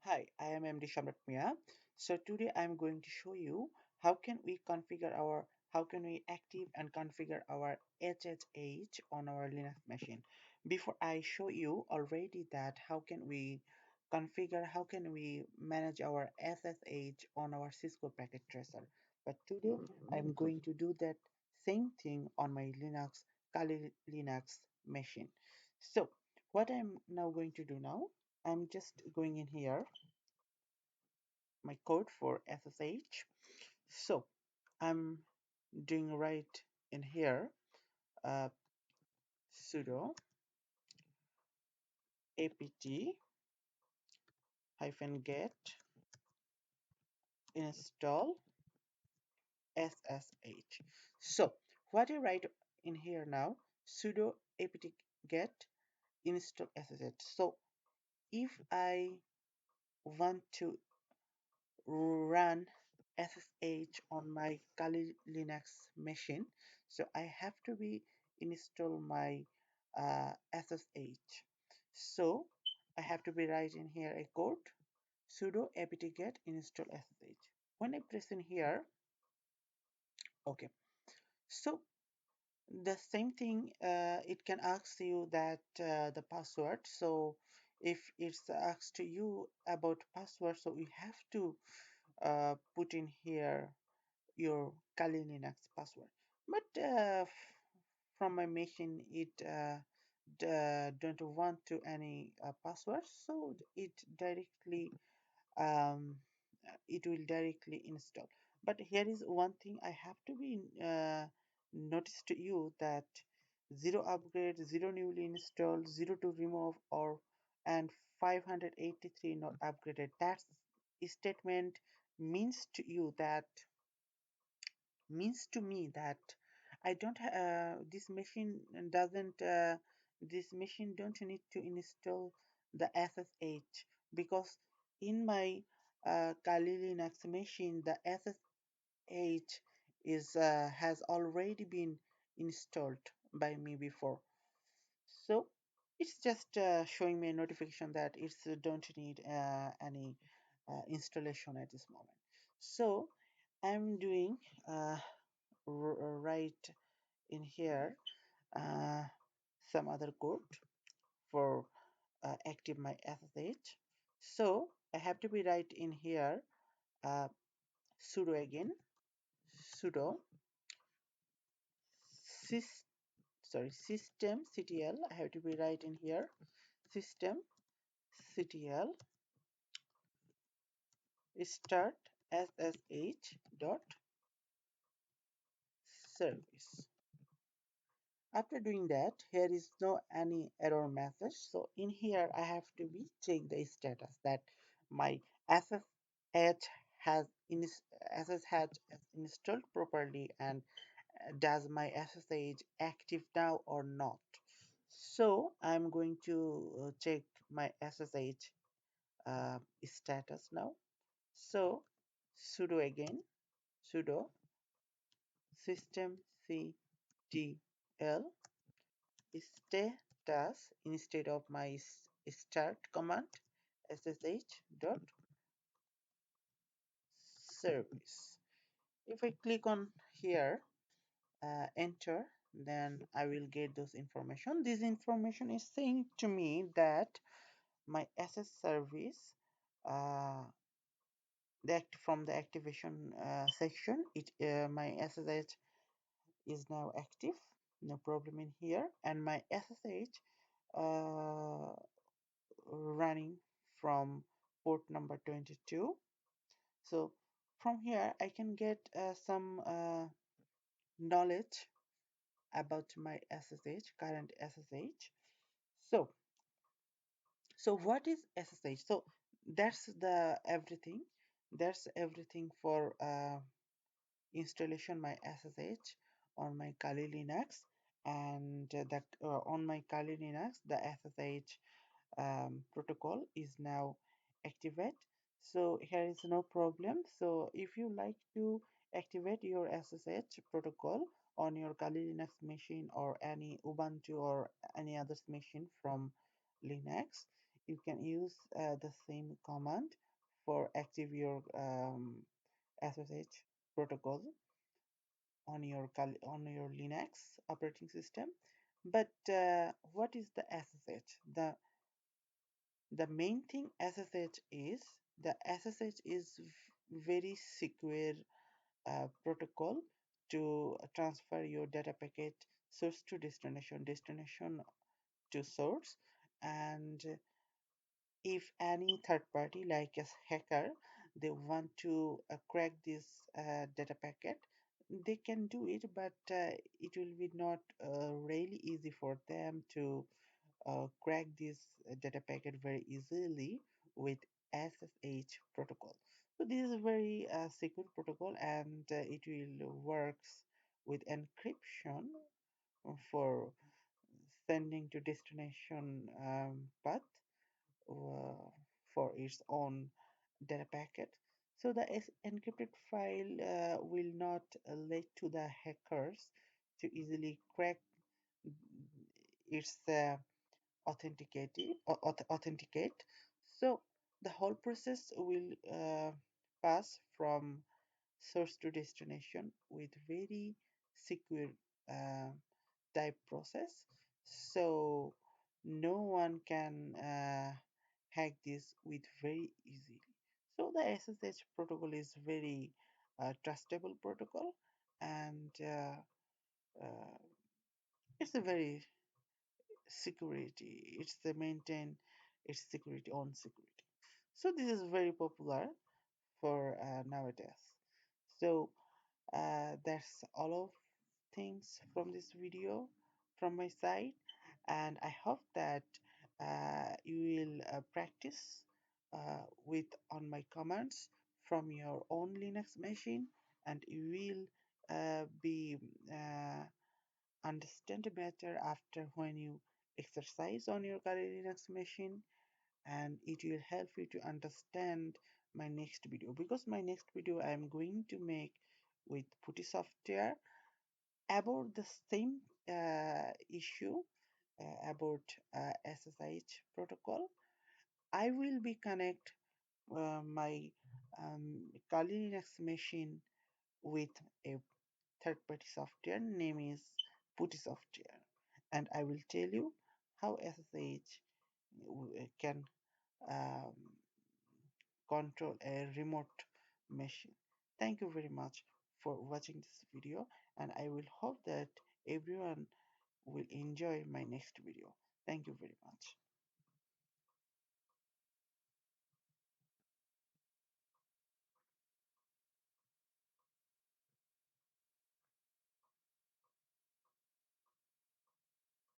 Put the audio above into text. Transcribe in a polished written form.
Hi, I am MD Shamrat Miah. So today I'm going to show you how can we active and configure our SSH on our Linux machine. Before I show you already that how can we manage our SSH on our Cisco packet tracer. But today I'm going to do that same thing on my Kali Linux machine. So what I'm now going to do now, I'm just going in here my code for SSH. So I'm doing right in here uh, sudo apt get install SSH. So what I write in here now, sudo apt get install SSH. So if I want to run SSH on my Kali Linux machine. So I have to be install my SSH. So I have to be writing here a code sudo apt-get install SSH. When I press in here, okay. So the same thing, it can ask you that the password. So if it's asked to you about password, so you have to put in here your Kali Linux password. But from my machine, it don't want to any password, so it will directly install. But here is one thing I have to be notice to you that zero upgrade, zero newly installed, zero to remove, or and 583 not upgraded. That statement means to you that means to me that I don't this machine doesn't this machine don't need to install the SSH because in my Kali Linux machine the SSH is has already been installed by me before. So it's just showing me a notification that it's don't need any installation at this moment. So I'm doing right in here uh, some other code for active my SSH. So I have to be right in here sudo again sudo sys systemctl. I have to be right in here systemctl start ssh dot service. After doing that, here is no any error message. So in here, I have to be check the status that my SSH SSH is installed properly and does my SSH active now or not. So I'm going to check my SSH status now. So sudo again, sudo systemctl status instead of my start command ssh dot service. If I click on here, enter, then I will get those information. This information is saying to me that my SS service, from the activation section, my SSH is now active. No problem in here, and my SSH uh, running from port number 22. So from here I can get some knowledge about my SSH, current SSH. So what is SSH? So that's the everything. That's everything for installation my SSH on my Kali Linux, and that on my Kali Linux the SSH protocol is now activate. So here is no problem. So if you like to activate your SSH protocol on your Kali Linux machine or any Ubuntu or any other machine from Linux, you can use the same command for active your SSH protocol on your Linux operating system. But what is the SSH? The main thing SSH is, the SSH is very secure protocol to transfer your data packet source to destination, destination to source. And if any third party like a hacker, they want to crack this data packet, they can do it, but it will be not really easy for them to crack this data packet very easily with SSH protocol. So this is a very secure protocol, and it will works with encryption for sending to destination path uh, for its own data packet. So the encrypted file will not lead to the hackers to easily crack its authenticate. So the whole process will pass from source to destination with very secure uh, type process, so no one can hack this with very easily. So the SSH protocol is very trustable protocol, and uh, it's a very security. It's the maintain its security on security. So this is very popular for nowadays. So that's all of things from this video from my side, and I hope that you will practice with on my commands from your own Linux machine, and you will be understand better after when you exercise on your Kali Linux machine, and it will help you to understand my next video, because my next video I am going to make with Putty software about the same issue about SSH protocol. I will be connect my Kali Linux machine with a third-party software name is Putty software, and I will tell you how SSH can um, control a remote machine. Thank you very much for watching this video, and I will hope that everyone will enjoy my next video. Thank you very much.